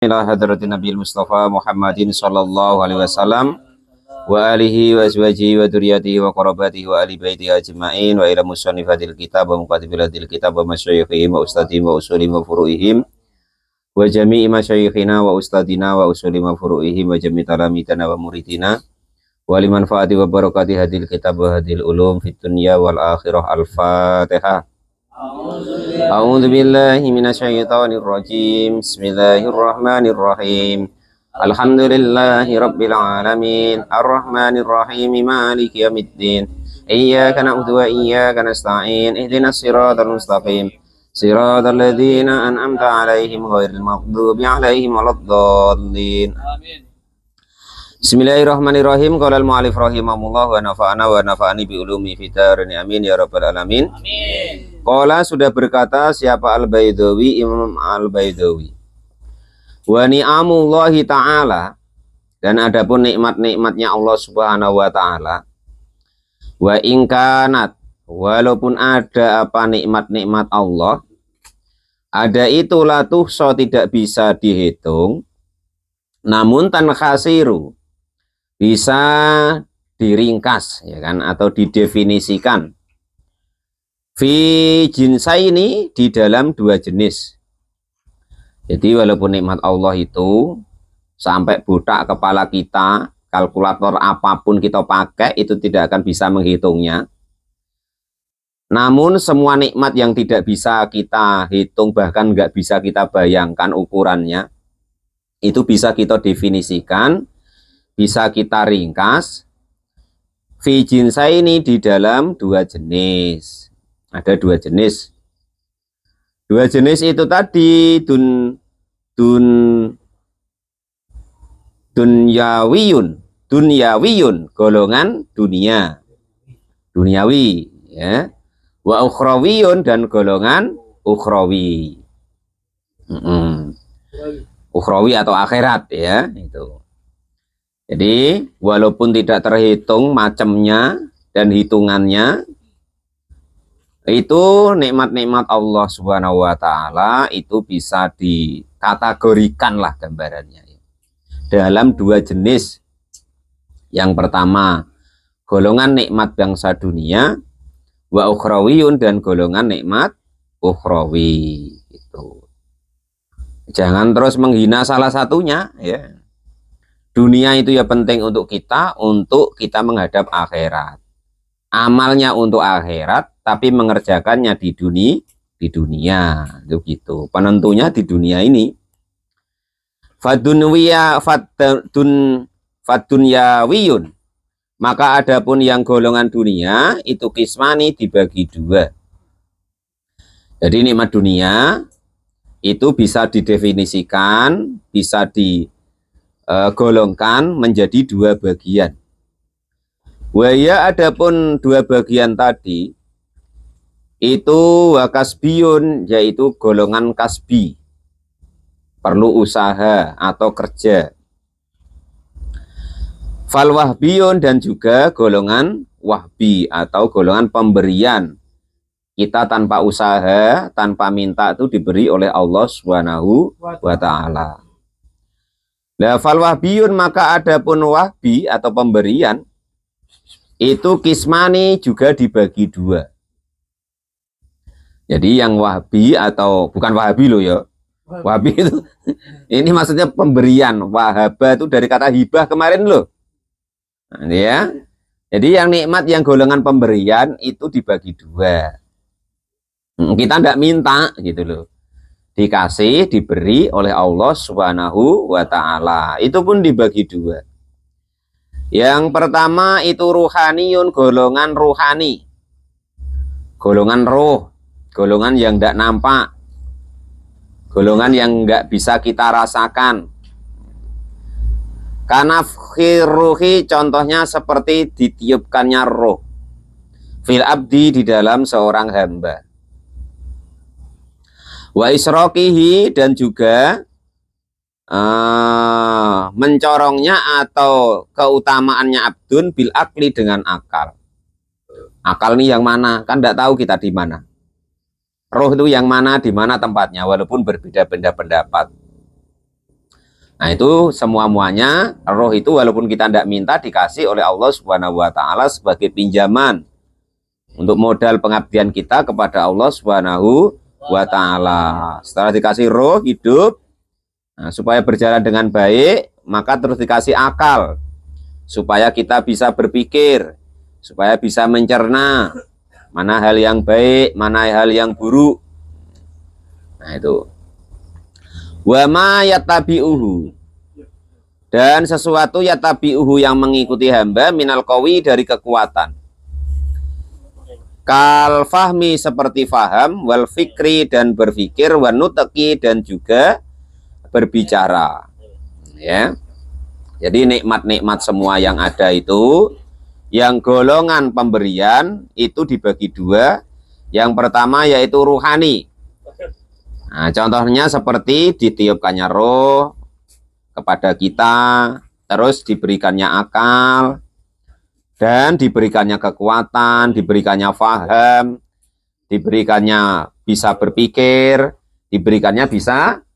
ila hadratin Nabi Mustafa Muhammadin sallallahu alaihi wasallam wa alihi wa azwajihi wa dzurriyyatihi wa qarabatihi wa ali baitihi ajma'in wa ila musannifatil kitab wa muqaddimatil kitab wa masyayikhihim wa ustadihim wa usulihim wa furu'ihim wa jami'i masyayikhina wa ustadina wa usulihim wa furu'ihim wa jami'i talamidana wa muridina wa liman fa'ati wa barakati hadil kitab wa hadil ulum fit dunya wal akhirah. Al-Fatihah. A'udzu billahi minasyaitonir rajim. Bismillahirrahmanirrahim. Alhamdulillahi rabbil alamin. Arrahmanir rahim. Maliki yaumiddin. Iyyaka na'budu wa iyyaka nasta'in. Ihdinas siratal mustaqim. Siratal ladzina an'amta 'alaihim ghairil maghdubi 'alaihim waladdallin. Amin. Bismillahirrahmanirrahim. Qala al-mu'allif rahimahullah wa nafa'ana wa nafa'ani bi ulumi fid dharain. Amin ya rabbal alamin. Amin. Qala, sudah berkata siapa Al-Baidawi, Imam Al-Baidawi, wa ni'amullahi ta'ala, dan adapun nikmat-nikmatnya Allah Subhanahu wa ta'ala, wa ingkanat, walaupun ada apa nikmat-nikmat Allah, ada itu latuhso, tidak bisa dihitung, namun tankhasiru, bisa diringkas, ya kan, atau didefinisikan. Fi jinsaini, di dalam dua jenis. Jadi walaupun nikmat Allah itu sampai botak kepala kita, kalkulator apapun kita pakai itu tidak akan bisa menghitungnya. Namun semua nikmat yang tidak bisa kita hitung, bahkan nggak bisa kita bayangkan ukurannya, itu bisa kita definisikan, bisa kita ringkas. Fi jinsaini, di dalam dua jenis. Ada dua jenis. Dua jenis itu tadi dunyawiyun, golongan dunia, duniawi, ya. Wa ukhrawiyun, dan golongan ukhrawi. Ukhrawi atau akhirat, ya, itu. Jadi walaupun tidak terhitung macamnya dan hitungannya, itu nikmat-nikmat Allah Subhanahu wa ta'ala itu bisa dikategorikan lah gambarannya dalam dua jenis. Yang pertama, golongan nikmat bangsa dunia, wa ukhrawiyun, dan golongan nikmat ukhrawi. Itu jangan terus menghina salah satunya, ya. Dunia itu ya penting untuk kita menghadap akhirat. Amalnya untuk akhirat, tapi mengerjakannya di dunia, itu gitu. Penentunya di dunia ini. Fadunyawiyun, maka adapun yang golongan dunia itu kismani, dibagi dua. Jadi nikmat dunia itu bisa didefinisikan, bisa digolongkan menjadi dua bagian. Waya, adapun dua bagian tadi itu wakasbiyun, yaitu golongan kasbi, perlu usaha atau kerja. Falwahbiyun, dan juga golongan wahbi atau golongan pemberian. Kita tanpa usaha, tanpa minta, itu diberi oleh Allah Subhanahu wa ta'ala. Nah, falwahbiyun, maka adapun wahbi atau pemberian itu kismani, juga dibagi dua. Jadi yang wahabi, atau bukan wahabi loh ya, wahabi itu ini maksudnya pemberian. Wahaba itu dari kata hibah kemarin loh, nah, ya. Jadi yang nikmat, yang golongan pemberian itu dibagi dua. Kita tidak minta gitu loh, dikasih, diberi oleh Allah Subhanahu wa ta'ala, itu pun dibagi dua. Yang pertama itu ruhaniyun, golongan ruhani, golongan roh, golongan yang tidak nampak, golongan yang nggak bisa kita rasakan. Kanafkhir ruhi, contohnya seperti ditiupkannya roh fil abdi, di dalam seorang hamba. Wa isrokihi, dan juga mencorongnya atau keutamaannya abdun bil akli, dengan akal. Akal ini yang mana? Kan tidak tahu kita di mana. Roh itu yang mana, di mana tempatnya, walaupun berbeda-beda pendapat. Nah itu semua-muanya roh itu walaupun kita tidak minta dikasih oleh Allah Subhanahu wa taala sebagai pinjaman untuk modal pengabdian kita kepada Allah Subhanahu wa taala. Setelah dikasih roh hidup, nah, supaya berjalan dengan baik, maka terus dikasih akal supaya kita bisa berpikir, supaya bisa mencerna mana hal yang baik, mana hal yang buruk. Nah itu. Wa ma yatabi'uhu, dan sesuatu yatabi'uhu yang mengikuti hamba minal qawi dari kekuatan. Kal fahmi seperti faham, wal fikri dan berpikir, wan nutqi dan juga berbicara. Ya. Jadi nikmat-nikmat semua yang ada itu, yang golongan pemberian itu dibagi dua. Yang pertama yaitu ruhani. Nah, contohnya seperti ditiupkannya roh kepada kita, terus diberikannya akal, dan diberikannya kekuatan, diberikannya faham, diberikannya bisa berpikir, diberikannya bisa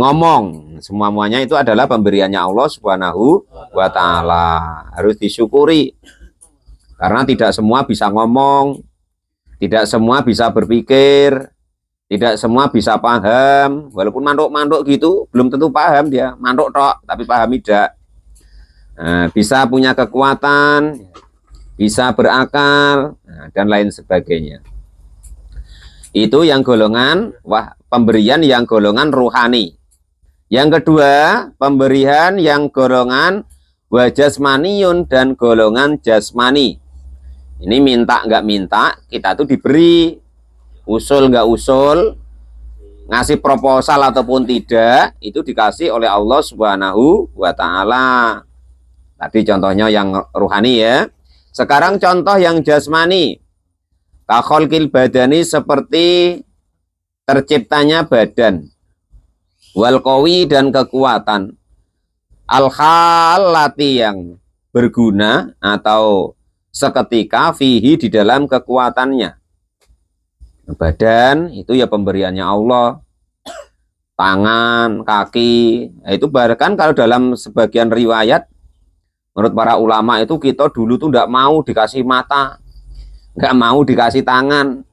ngomong. Semuanya itu adalah pemberiannya Allah Subhanahu wa taala. Harus disyukuri. Karena tidak semua bisa ngomong, tidak semua bisa berpikir, tidak semua bisa paham, walaupun manduk-manduk gitu, belum tentu paham dia, manduk tok, tapi paham tidak. Nah, bisa punya kekuatan, bisa berakal, nah, dan lain sebagainya. Itu yang golongan, pemberian yang golongan ruhani. Yang kedua, pemberian yang golongan wajasmaniyun dan golongan jasmani. Ini minta nggak minta, kita tuh diberi. Usul nggak usul, ngasih proposal ataupun tidak, itu dikasih oleh Allah Subhanahu wa taala. Tadi contohnya yang ruhani ya. Sekarang contoh yang jasmani. Kakholkil badani, seperti terciptanya badan. Wal qawi dan kekuatan. Al-khalati yang berguna atau seketika fihi di dalam kekuatannya. Badan itu ya pemberiannya Allah, tangan, kaki, nah, itu bahkan kalau dalam sebagian riwayat menurut para ulama itu kita dulu tuh tidak mau dikasih mata, nggak mau dikasih tangan,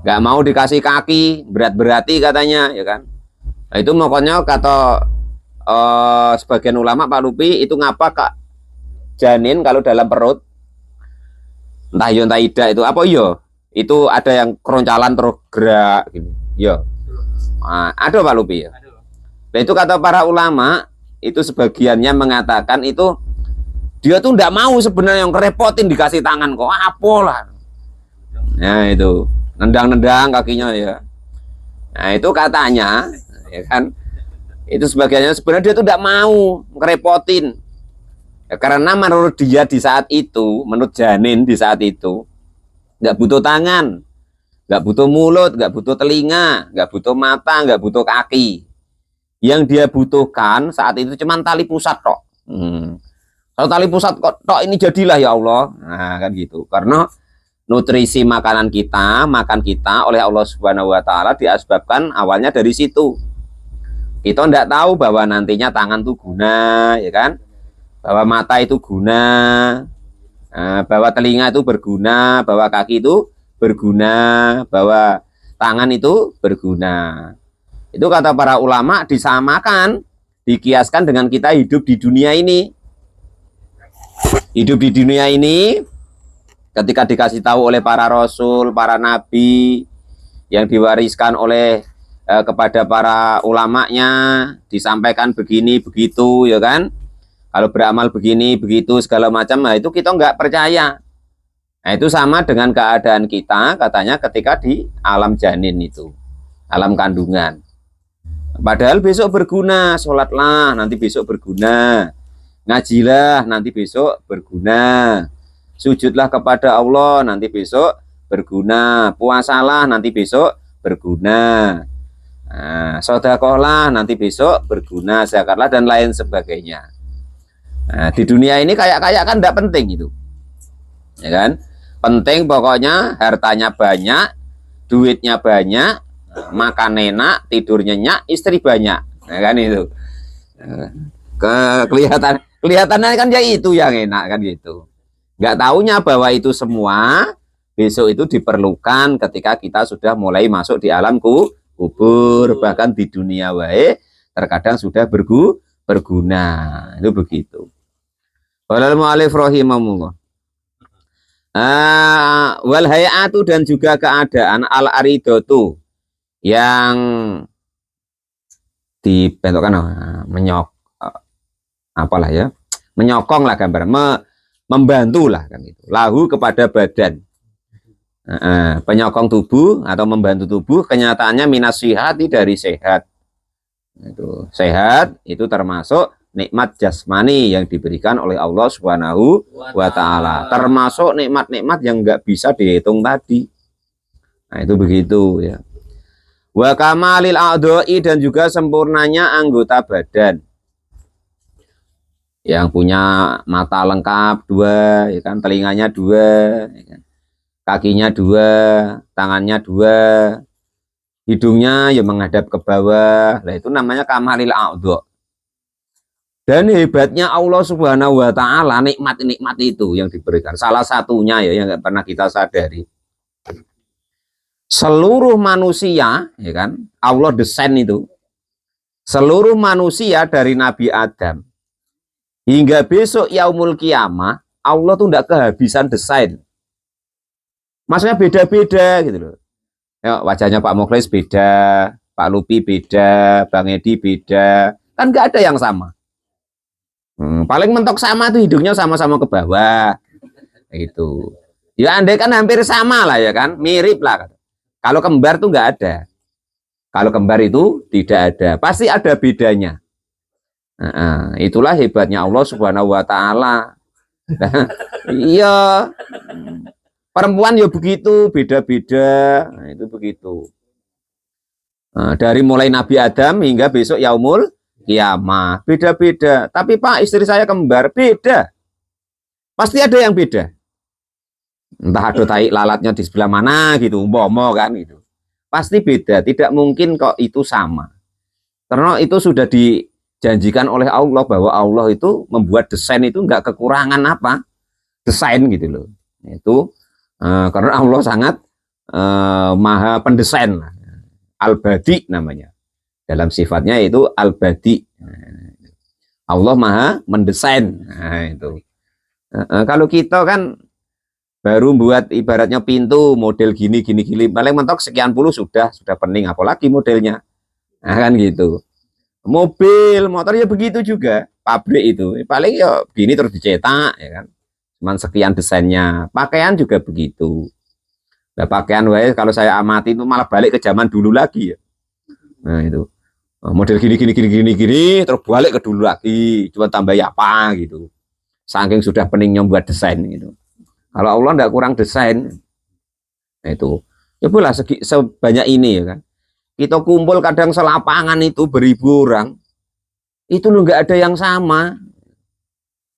nggak mau dikasih kaki, berat-berati katanya, ya kan? Nah, itu makanya kata sebagian ulama, Pak Lupi, itu ngapa Kak janin kalau dalam perut entah yo entah tidak itu apa yo, itu ada yang keroncalan terus gerak gitu. Yo. Nah, ada Pak Lupi ya. Nah, itu kata para ulama, itu sebagiannya mengatakan itu dia tuh enggak mau sebenarnya yang kerepotin dikasih tangan kok apalah. Nah, itu nendang-nendang kakinya ya. Nah, itu katanya ya kan. Itu sebagiannya sebenarnya dia tuh enggak mau ngerepotin. Ya, karena menurut dia di saat itu, menurut janin di saat itu nggak butuh tangan, nggak butuh mulut, nggak butuh telinga, nggak butuh mata, nggak butuh kaki. Yang dia butuhkan saat itu cuma tali pusat tok. Kalau tali pusat tok ini jadilah ya Allah. Nah kan gitu. Karena nutrisi makanan kita, makan kita oleh Allah Subhanahu wa taala diasbabkan awalnya dari situ. Kita tidak tahu bahwa nantinya tangan itu guna, ya kan? Bahwa mata itu guna. Nah, bahwa telinga itu berguna, bahwa kaki itu berguna, bahwa tangan itu berguna. Itu kata para ulama disamakan, dikiaskan dengan kita hidup di dunia ini. Hidup di dunia ini ketika dikasih tahu oleh para rasul, para nabi yang diwariskan oleh kepada para ulamanya, disampaikan begini begitu, ya kan? Kalau beramal begini, begitu, segala macam, nah itu kita nggak percaya. Nah itu sama dengan keadaan kita, katanya ketika di alam janin itu, alam kandungan. Padahal besok berguna, sholatlah, nanti besok berguna. Ngajilah, nanti besok berguna. Sujudlah kepada Allah, nanti besok berguna. Puasalah, nanti besok berguna. Nah, sedekahlah, nanti besok berguna. Zakatlah, dan lain sebagainya. Nah, di dunia ini kayak kan tidak penting itu, ya kan? Penting pokoknya hartanya banyak, duitnya banyak, makan enak, tidur nyenyak, istri banyak, ya kan itu. Kelihatannya kan ya itu yang enak kan gitu. Nggak taunya bahwa itu semua besok itu diperlukan ketika kita sudah mulai masuk di alam kubur, bahkan di dunia wae terkadang sudah berguna. Itu begitu. Walal mu'alif rahimahullah. Wal hayatu, dan juga keadaan al aridatu yang dibentukkan menyok apalah ya, menyokong lah gambar, membantu lah kan itu, lahu kepada badan, penyokong tubuh atau membantu tubuh, kenyataannya minasihati, dari sehat. Itu sehat itu termasuk nikmat jasmani yang diberikan oleh Allah Subhanahu wa Ta'ala, termasuk nikmat-nikmat yang nggak bisa dihitung tadi. Nah itu begitu ya. Wa kamalil a'dha'i, dan juga sempurnanya anggota badan, yang punya mata lengkap 2 ya kan, telinganya 2 ya kan, kakinya 2, tangannya 2, hidungnya ya menghadap ke bawah. Nah itu namanya kamalil a'dha'. Dan hebatnya Allah Subhanahu wa Ta'ala, nikmat-nikmat itu yang diberikan, salah satunya ya yang nggak pernah kita sadari, seluruh manusia ya kan, Allah desain itu seluruh manusia dari Nabi Adam hingga besok yaumul kiamah, Allah tuh tidak kehabisan desain. Maksudnya beda-beda gitu loh. Ya, wajahnya Pak Mukhlis beda, Pak Lupi beda, Bang Edi beda, kan nggak ada yang sama. Paling mentok sama tuh hidungnya sama-sama ke bawah itu. Ya andai kan hampir sama lah ya kan, mirip lah. Kalau kembar tuh nggak ada. Kalau kembar itu tidak ada, pasti ada bedanya. Itulah hebatnya Allah Subhanahu wa Ta'ala. Iya, perempuan ya begitu, beda-beda. Nah, itu begitu. Dari mulai Nabi Adam hingga besok yaumul kiamah, beda-beda. Tapi Pak, istri saya kembar, beda. Pasti ada yang beda. Entah ada tai lalatnya di sebelah mana gitu, umpama kan gitu. Pasti beda, tidak mungkin kok itu sama. Karena itu sudah dijanjikan oleh Allah bahwa Allah itu membuat desain itu enggak kekurangan apa? Desain gitu loh. Itu karena Allah sangat maha pendesain. Al-Badi namanya. Dalam sifatnya itu Al-Badi. Allah maha mendesain. Nah, itu. Kalau kita kan baru buat ibaratnya pintu model gini paling mentok sekian puluh sudah pening, apalagi modelnya. Nah, kan gitu. Mobil, motor ya begitu juga. Pabrik itu paling ya gini terus dicetak ya kan. Cuman sekian desainnya. Pakaian juga begitu. Nah, pakaian kalau saya amati itu malah balik ke zaman dulu lagi ya. Nah, itu. Model gini terus balik ke dulu lagi, cuma tambah apa gitu. Saking sudah peningnya buat desain gitu. Kalau Allah enggak kurang desain. Nah, itu. Ya pula sebanyak ini ya kan. Kita kumpul kadang selapangan itu beribu orang. Itu enggak ada yang sama.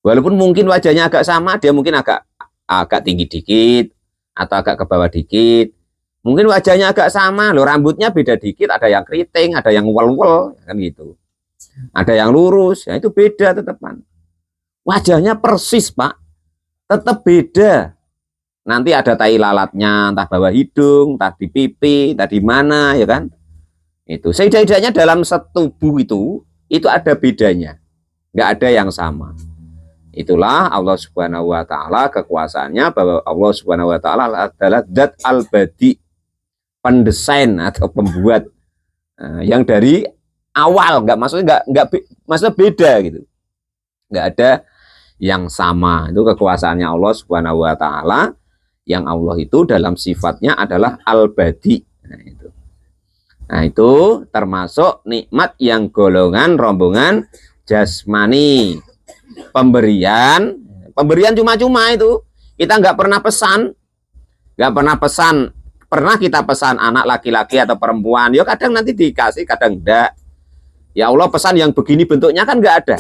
Walaupun mungkin wajahnya agak sama, dia mungkin agak tinggi dikit atau agak ke bawah dikit. Mungkin wajahnya agak sama, loh rambutnya beda dikit, ada yang keriting, ada yang wel-wel, kan gitu. Ada yang lurus, ya itu beda tetepan. Wajahnya persis, Pak. Tetap beda. Nanti ada tai lalatnya, entah bawah hidung, entah di pipi, entah di mana, ya kan? Itu. Setidaknya dalam setubuh itu ada bedanya. Nggak ada yang sama. Itulah Allah Subhanahu wa Ta'ala, kekuasaannya bahwa Allah Subhanahu wa Ta'ala adalah Dzat Al-Badi, pendesain atau pembuat yang dari awal, maksudnya beda gitu, nggak ada yang sama. Itu kekuasaannya Allah Subhanahu wa Ta'ala, yang Allah itu dalam sifatnya adalah Al-Badi. Nah itu termasuk nikmat yang golongan rombongan jasmani. Pemberian cuma-cuma itu kita nggak pernah pesan, pernah kita pesan anak laki-laki atau perempuan, ya kadang nanti dikasih, kadang enggak. Ya Allah pesan yang begini bentuknya kan enggak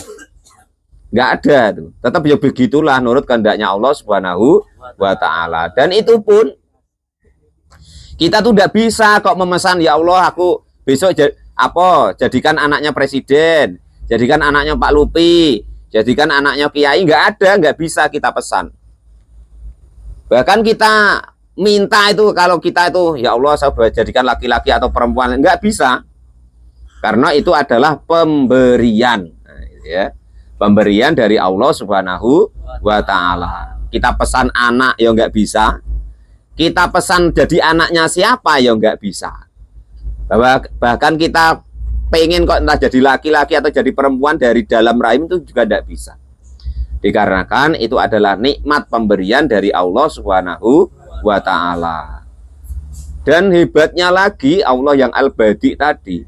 ada tuh. Tetap ya begitulah menurut kehendaknya Allah Subhanahu wa Ta'ala. Dan itu pun kita tuh enggak bisa kok memesan, ya Allah aku besok jadikan anaknya presiden, jadikan anaknya Pak Lupi, jadikan anaknya Kiai, nggak ada, nggak bisa kita pesan. Bahkan kita minta itu, kalau kita itu, ya Allah saya jadikan laki-laki atau perempuan, nggak bisa. Karena itu adalah pemberian, ya, pemberian dari Allah Subhanahu wa Ta'ala. Kita pesan anak ya nggak bisa, kita pesan jadi anaknya siapa ya nggak bisa. Bahkan kita pengen kok entah jadi laki-laki atau jadi perempuan dari dalam rahim itu juga nggak bisa. Dikarenakan itu adalah nikmat pemberian dari Allah Subhanahu wa Ta'ala. Dan hebatnya lagi Allah yang Al-Badi tadi,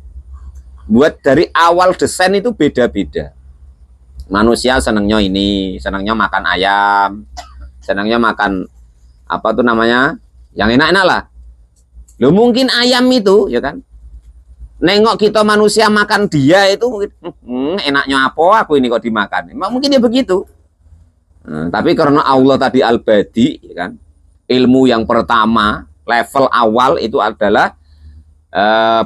buat dari awal desain itu beda-beda. Manusia senangnya ini, senangnya makan ayam, senangnya makan apa tuh namanya, yang enak-enak lah. Loh mungkin ayam itu, ya kan, nengok kita manusia makan dia itu enaknya apa aku ini kok dimakan. Mungkin dia begitu. Tapi karena Allah tadi Al-Badi, ya kan, ilmu yang pertama, level awal itu adalah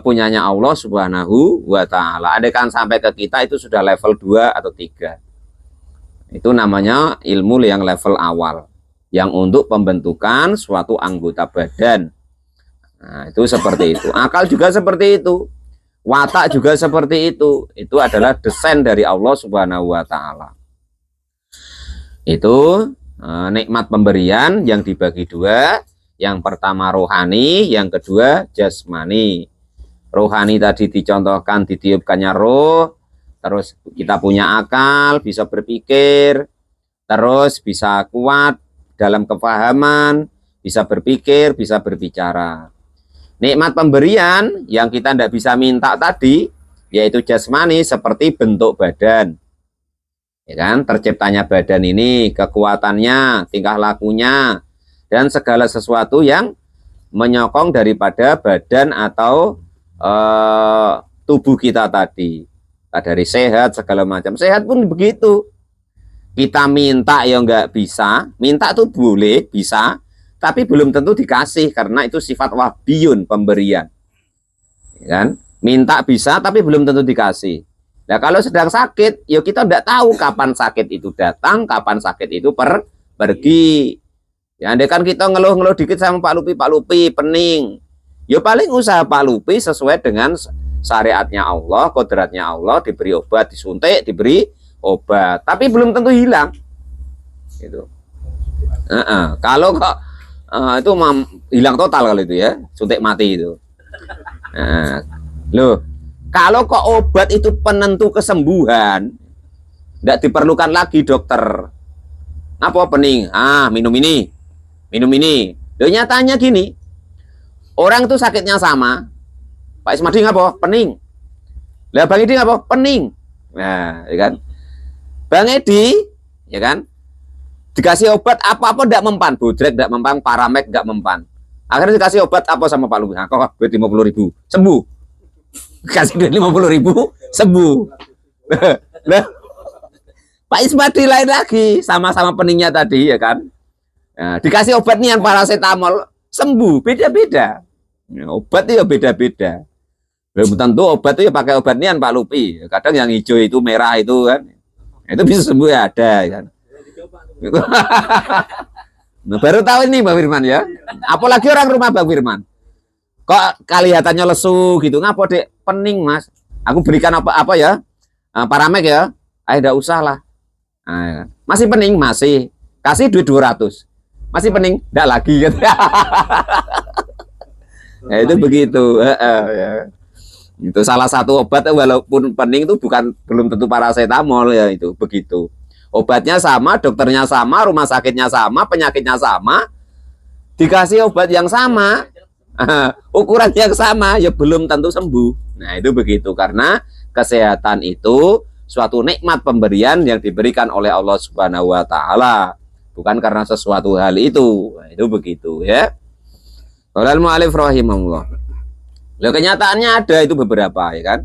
punyanya Allah Subhanahu wa Ta'ala. Andaikan sampai ke kita itu sudah level 2 atau 3. Itu namanya ilmu yang level awal, yang untuk pembentukan suatu anggota badan. Nah, itu seperti itu. Akal juga seperti itu. Watak juga seperti itu. Itu adalah desain dari Allah Subhanahu wa Ta'ala. Itu nikmat pemberian yang dibagi dua. Yang pertama rohani, yang kedua jasmani. Rohani tadi dicontohkan ditiupkannya roh, terus kita punya akal, bisa berpikir, terus bisa kuat dalam kefahaman, bisa berpikir, bisa berbicara. Nikmat pemberian yang kita tidak bisa minta tadi, yaitu jasmani, seperti bentuk badan. Ya kan, terciptanya badan ini, kekuatannya, tingkah lakunya, dan segala sesuatu yang menyokong daripada badan atau tubuh kita tadi. Dari sehat, segala macam. Sehat pun begitu. Kita minta ya nggak bisa. Minta tuh boleh, bisa. Tapi belum tentu dikasih. Karena itu sifat wahbiyun, pemberian. Ya kan? Minta bisa, tapi belum tentu dikasih. Nah kalau sedang sakit, ya kita nggak tahu kapan sakit itu datang, kapan sakit itu pergi. Ya, andai kan kita ngeluh-ngeluh dikit sama Pak Lupi, pening. Ya paling usaha Pak Lupi sesuai dengan syariatnya Allah, kodratnya Allah, diberi obat, disuntik, diberi obat. Tapi belum tentu hilang. Gitu. Kalau kok itu hilang total kalau itu ya, suntik mati itu. Loh, kalau kok obat itu penentu kesembuhan, tidak diperlukan lagi dokter. Apa pening? Minum ini. Minum ini. Loh, nyatanya gini, orang itu sakitnya sama. Pak Ismadi ngapa? Pening. Lah Bang Edi ngapa? Pening. Nah, ya kan? Bang Edi, ya kan? Dikasih obat apa-apa enggak mempan, Bodrek enggak mempan, Paramek enggak mempan. Akhirnya dikasih obat apa sama Pak Lupi? Kok duit 50.000, sembuh. Kasih duit 50.000, sembuh. Lah, Pak Ismadi lain lagi, sama-sama peningnya tadi, ya kan? Nah, dikasih obat nih yang paracetamol, sembuh, beda-beda. Ya, obat itu ya beda-beda. Belum tentu obat itu ya pakai obat nian Pak Lupi. Kadang yang hijau itu, merah itu kan, itu bisa sembuh ya ada kan. Nah, baru tahu ini Bang Firman ya. Apalagi orang rumah Bang Firman. Kok kelihatannya lesu gitu, ngapa dek? Pening Mas. Aku berikan apa ya? Paramek ya. Tidak usah lah. Nah, masih pening, masih. Kasih duit 200. Masih pening, enggak lagi gitu. Nah, itu begitu. Ya. Itu salah satu obat walaupun pening itu belum tentu paracetamol ya, itu begitu. Obatnya sama, dokternya sama, rumah sakitnya sama, penyakitnya sama, dikasih obat yang sama, ukuran yang sama, ya belum tentu sembuh. Nah itu begitu, karena kesehatan itu suatu nikmat pemberian yang diberikan oleh Allah Subhanahu wa Ta'ala, bukan karena sesuatu hal itu. Nah, itu begitu ya. Qala al-mu'allif rahimahullah. Loh, kenyataannya ada itu beberapa ya kan.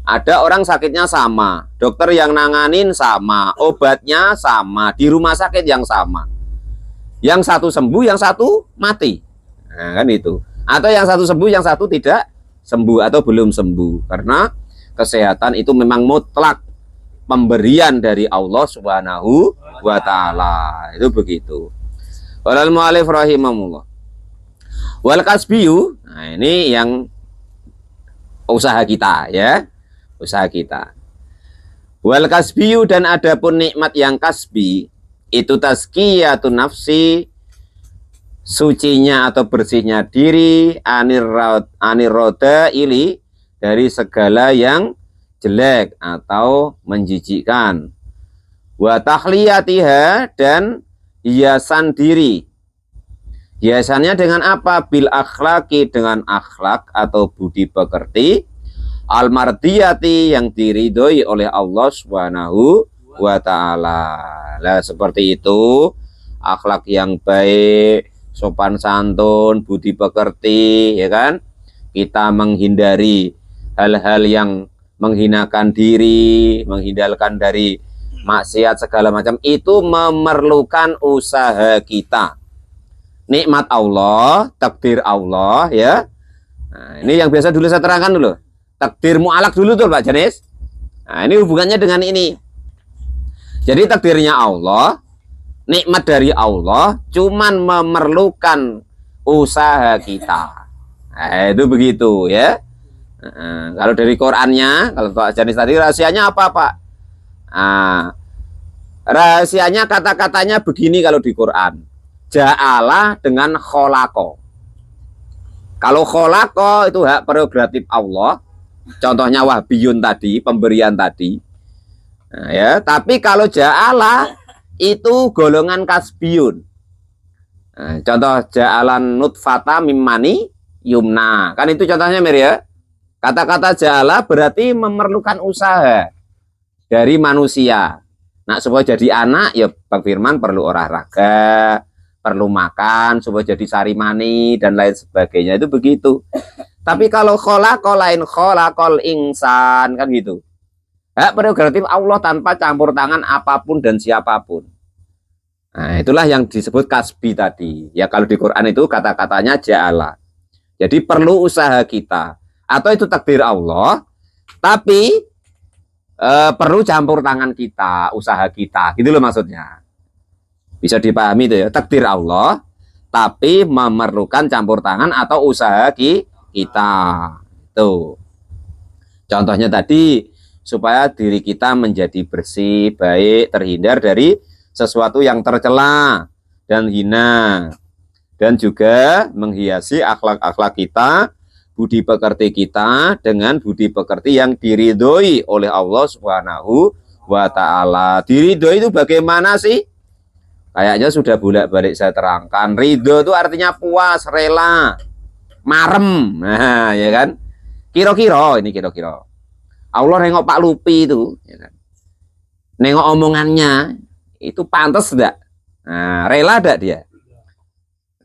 Ada orang sakitnya sama, dokter yang nanganin sama, obatnya sama, di rumah sakit yang sama. Yang satu sembuh, yang satu mati. Nah, kan itu. Atau yang satu sembuh, yang satu tidak sembuh atau belum sembuh. Karena kesehatan itu memang mutlak, pemberian dari Allah Subhanahu wa taala. Itu begitu. Walal mu'alif rahimahullah. Wal kasbiyu, nah ini yang usaha kita ya. Usaha kita. Wal kasbiyu, dan adapun nikmat yang kasbi itu tazkiyatun nafsi, sucinya atau bersihnya diri, anirroda ili, dari segala yang jelek atau menjijikkan. Wa tahliyatiha, dan hiasan diri. Hiasannya dengan apa? Bil akhlaki, dengan akhlak atau budi pekerti, al mardiyati, yang diridhoi oleh Allah Subhanahu wa taala. Lah seperti itu, akhlak yang baik, sopan santun, budi pekerti, ya kan? Kita menghindari hal-hal yang menghinakan diri, menghindarkan dari maksiat segala macam, itu memerlukan usaha kita. Nikmat Allah, takdir Allah ya. Nah, ini yang biasa dulu saya terangkan dulu. Takdir mu'alak dulu tuh Pak Janis. Nah, ini hubungannya dengan ini. Jadi takdirnya Allah, nikmat dari Allah, cuman memerlukan usaha kita. Nah, itu begitu ya. Nah, kalau dari Qurannya, kalau Pak Janis tadi rahasianya apa Pak? Nah, rahasianya kata-katanya begini kalau di Quran. Ja'ala dengan kholako. Kalau kholako itu hak prerogatif Allah. Contohnya wahbiyun tadi, pemberian tadi. Nah, ya, tapi kalau ja'ala itu golongan kasbiyun. Nah, contoh ja'alan nutfata mimmani yumna. Kan itu contohnya Mir ya. Kata-kata ja'ala berarti memerlukan usaha dari manusia. Nah, supaya jadi anak ya Bang Firman perlu olahraga, perlu makan supaya jadi sarimani dan lain sebagainya, itu begitu. Tapi kalau kholaqol lain kholaqol insan, kan gitu. Hak prerogatif Allah tanpa campur tangan apapun dan siapapun. Nah, itulah yang disebut kasbi tadi. Ya kalau di Quran itu kata-katanya ja'ala. Jadi perlu usaha kita. Atau itu takdir Allah, tapi perlu campur tangan kita, usaha kita. Gitu loh maksudnya. Bisa dipahami itu ya, takdir Allah, tapi memerlukan campur tangan atau usaha kita. Tuh. Contohnya tadi, supaya diri kita menjadi bersih, baik, terhindar dari sesuatu yang tercela dan hina. Dan juga menghiasi akhlak-akhlak kita, budi pekerti kita dengan budi pekerti yang diridhoi oleh Allah Subhanahu wa taala. Diridhoi itu bagaimana sih? Kayaknya sudah bolak-balik saya terangkan. Ridho itu artinya puas, rela, marem. Nah, ya kan? Kira-kira ini kira-kira. Allah nengok Pak Lupi itu, ya kan? Nengok omongannya itu pantas enggak? Nah, rela enggak dia?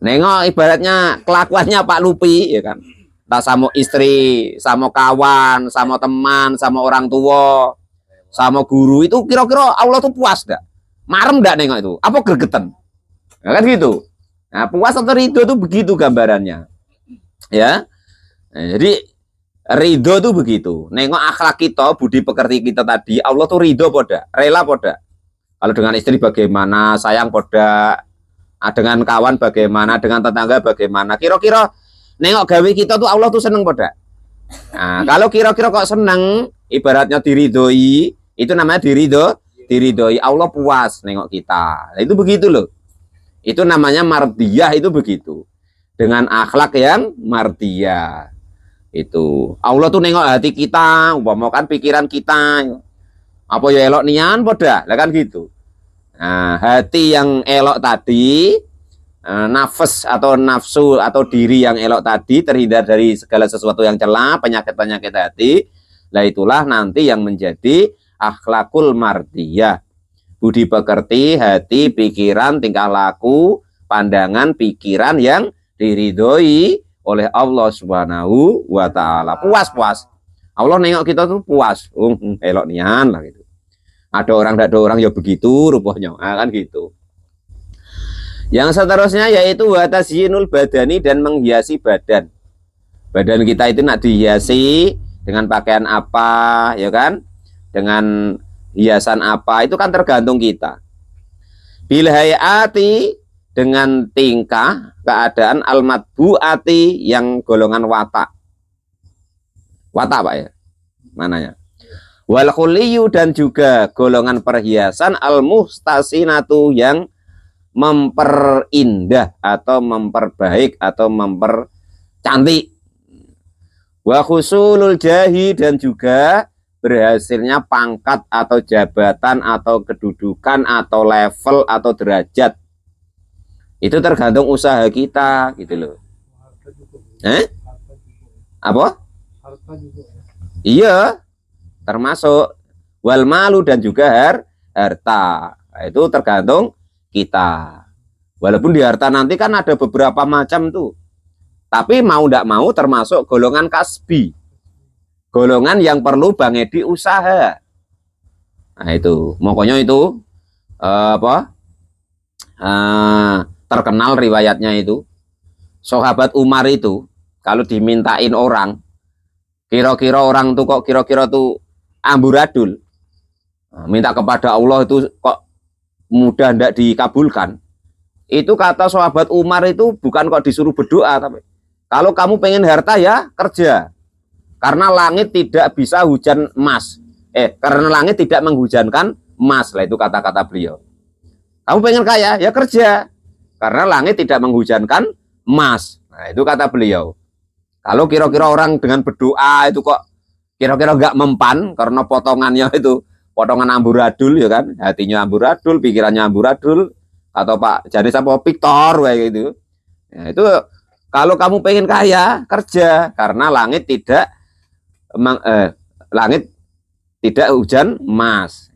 Nengok ibaratnya kelakuannya Pak Lupi, ya kan? Entah sama istri, sama kawan, sama teman, sama orang tua, sama guru, itu kira-kira Allah tuh puas enggak? Marem enggak nengok itu? Apa gregetan? Nah, kan gitu. Nah, puas atau ridho itu begitu gambarannya. Ya. Nah, jadi ridho itu begitu. Nengok akhlak kita, budi pekerti kita tadi, Allah tuh ridho poda, rela poda. Kalau dengan istri bagaimana, sayang poda. Dengan kawan bagaimana, dengan tetangga bagaimana. Kira-kira nengok gawe kita tuh Allah tuh seneng poda. Nah, kalau kira-kira kok seneng, ibaratnya diridhoi, itu namanya diridhoi, Allah puas nengok kita. Nah, itu begitu loh. Itu namanya mardiyah, itu begitu. Dengan akhlak yang mardiyah. Itu Allah tuh nengok hati kita, umpamakan pikiran kita. Apa ya elok nian poda, lah kan gitu. Nah, hati yang elok tadi, nafas atau nafsu atau diri yang elok tadi, terhindar dari segala sesuatu yang celah, penyakit-penyakit hati. Lah itulah nanti yang menjadi akhlakul mardiyah, budi pekerti, hati, pikiran, tingkah laku, pandangan, pikiran yang diridhoi oleh Allah Subhanahu wa taala. Puas-puas. Allah nengok kita tuh puas. Elok nian lah gitu. Ada orang tidak ada orang ya begitu rupanya. Nah, kan gitu. Yang seterusnya yaitu watasyinul badani, dan menghiasi badan. Badan kita itu nak dihiasi dengan pakaian apa, ya kan? Dengan hiasan apa, itu kan tergantung kita. Bil hayati, dengan tingkah keadaan al matbuati, yang golongan watak. Watak Pak ya? Mananya? Wal khuliyu, dan juga golongan perhiasan al muhtasinatu, yang memperindah atau memperbaik atau mempercantik. Wa khusulul jahi, dan juga berhasilnya pangkat atau jabatan atau kedudukan atau level atau derajat. Itu tergantung usaha kita gitu loh. Apa? Iya, termasuk wal malu, dan juga harta. Nah, itu tergantung kita. Walaupun di harta nanti kan ada beberapa macam tuh. Tapi mau tidak mau termasuk golongan kasbi. Golongan yang perlu Bang Edi usaha. Nah itu, pokoknya itu terkenal riwayatnya itu. Sahabat Umar itu kalau dimintain orang, kira-kira orang tuh kok kira-kira tuh amburadul, minta kepada Allah itu kok mudah tidak dikabulkan. Itu kata sahabat Umar itu bukan kok disuruh berdoa, tapi kalau kamu pengen harta ya kerja. Karena langit tidak bisa hujan emas. Karena langit tidak menghujankan emas. Lah itu kata-kata beliau. Kamu pengen kaya ya kerja. Karena langit tidak menghujankan emas. Nah itu kata beliau. Kalau kira-kira orang dengan berdoa itu kok kira-kira nggak mempan, karena potongannya itu potongan amburadul ya kan, hatinya amburadul, pikirannya amburadul, atau Pak jadi apa Victor kayak gitu. Ya, itu kalau kamu pengen kaya kerja, karena langit tidak hujan emas.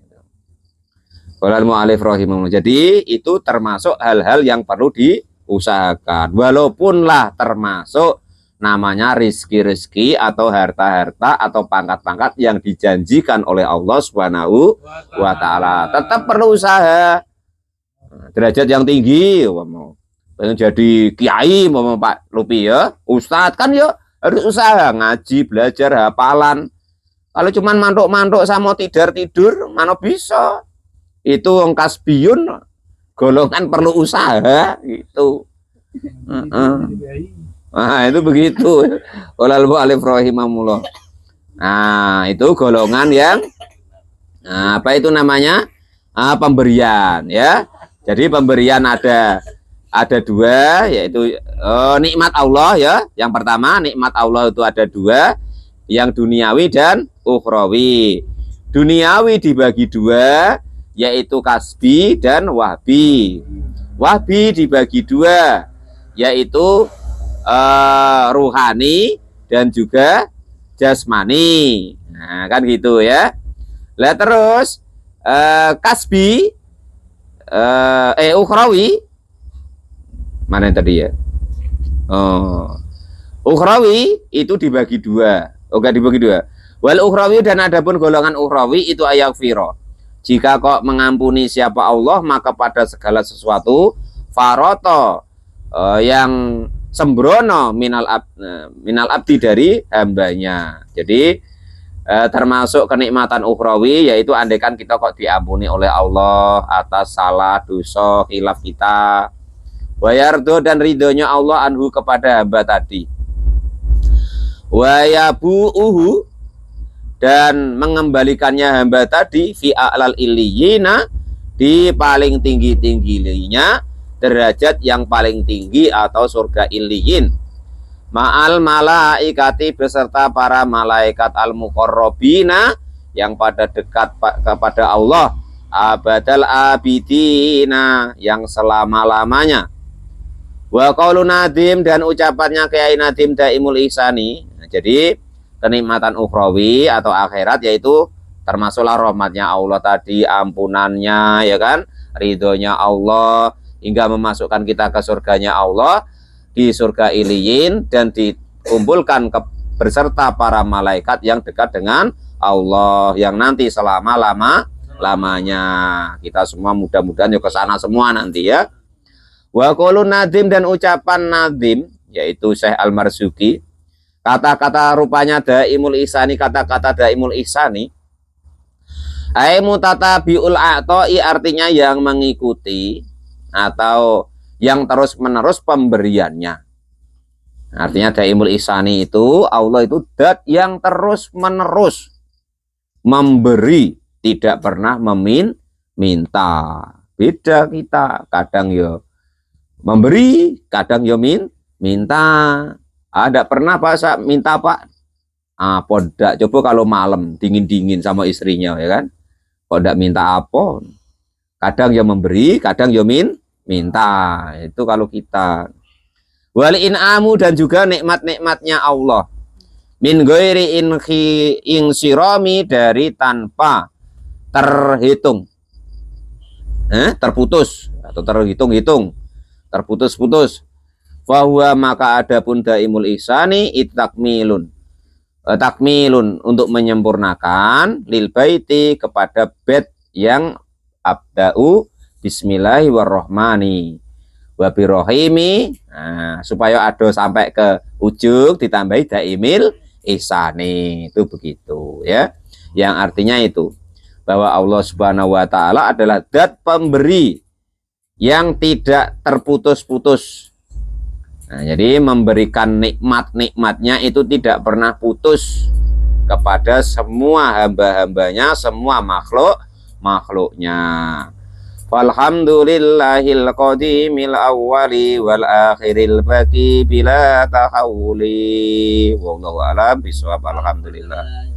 Qolal mu'alif rahimahullah. Jadi itu termasuk hal-hal yang perlu diusahakan. Walaupun lah termasuk namanya rizki-rizki atau harta-harta atau pangkat-pangkat yang dijanjikan oleh Allah Subhanahu wa Ta'ala, tetap perlu usaha. Derajat yang tinggi, mau pengen jadi kiai, mau Pak Lupi ya, ustadz kan ya harus usaha, ngaji, belajar, hafalan. Kalau cuman mantuk-mantuk sama tidur, mana bisa. Itu wong kasbiyun, golongan perlu usaha gitu. Nah, itu begitu. Qolal mu'allif rahimahullah. Nah, itu golongan yang apa itu namanya? Pemberian ya. Jadi pemberian ada dua, yaitu nikmat Allah ya. Yang pertama nikmat Allah itu ada dua, yang duniawi dan ukhrawi. Duniawi dibagi dua, yaitu kasbi dan wahbi. Wahbi dibagi dua, yaitu ruhani dan juga jasmani. Nah kan gitu ya. Lah terus kasbi ukhrawi mana yang tadi ya? Ukhrawi itu dibagi dua. Enggak dibagi dua. Wal ukhrawi, dan adapun golongan ukhrawi itu ayakfiro. Jika kok mengampuni siapa Allah, maka pada segala sesuatu faroto yang sembrono minal abdi dari hambanya. Jadi termasuk kenikmatan ukhrawi, yaitu andaikan kita kok diampuni oleh Allah atas salah dosa khilaf kita, wayardo, dan ridhonya Allah anhu kepada hamba tadi, wayabu'uhu, dan mengembalikannya hamba tadi fi a'lal illiyina, di paling tinggi-tingginya derajat yang paling tinggi atau surga illiyin, ma'al malaikati, beserta para malaikat al muqarrabina, yang pada dekat kepada Allah, abadal abidina, yang selama-lamanya. Wa qaulu Nadim, dan ucapannya Kiai Nadim Daimul Ihsani. Nah, jadi kenikmatan ukhrawi atau akhirat yaitu termasuklah rahmatnya Allah tadi, ampunannya ya kan, ridhonya Allah, hingga memasukkan kita ke surganya Allah di surga iliyin, dan dikumpulkan berserta para malaikat yang dekat dengan Allah, yang nanti selama-lamanya. Kita semua mudah-mudahan yuk ke sana semua nanti ya. Wa qaulun Nadim, dan ucapan Nadim yaitu Syekh Al-Marzuki, kata-kata rupanya Daimul Ihsani, kata-kata Daimul Ihsani, Ai mutatabiul a'ta'i artinya yang mengikuti atau yang terus-menerus pemberiannya. Artinya daimul ihsani itu Allah itu dat yang terus-menerus memberi, tidak pernah meminta. Beda kita, kadang ya memberi, kadang ya minta. Ada pernah Pak minta Pak? Apa ndak? Coba kalau malam dingin-dingin sama istrinya ya kan? Kok ndak minta apa? Kadang ya memberi, kadang ya minta. Itu kalau kita. Wal in'amu dan juga nikmat-nikmatnya Allah. Min ghairi insirami dari tanpa terhitung. Terputus atau terhitung-hitung. Terputus-putus. Fahuwa maka adapun daimul ihsani itakmilun. Takmilun untuk menyempurnakan lil baiti kepada bait yang abda'u bismillahirrahmani wabirohimi, supaya ada sampai ke ujung ditambahi daimil ihsani, itu begitu ya, yang artinya itu bahwa Allah Subhanahu wa taala adalah zat pemberi yang tidak terputus-putus. Jadi memberikan nikmat-nikmatnya itu tidak pernah putus kepada semua hamba-hambanya, semua makhluknya. Walhamdulillahil qadimil awwali wal akhiril baqi bila tahawuli. Wallahu a'lam bishawab. Alhamdulillah.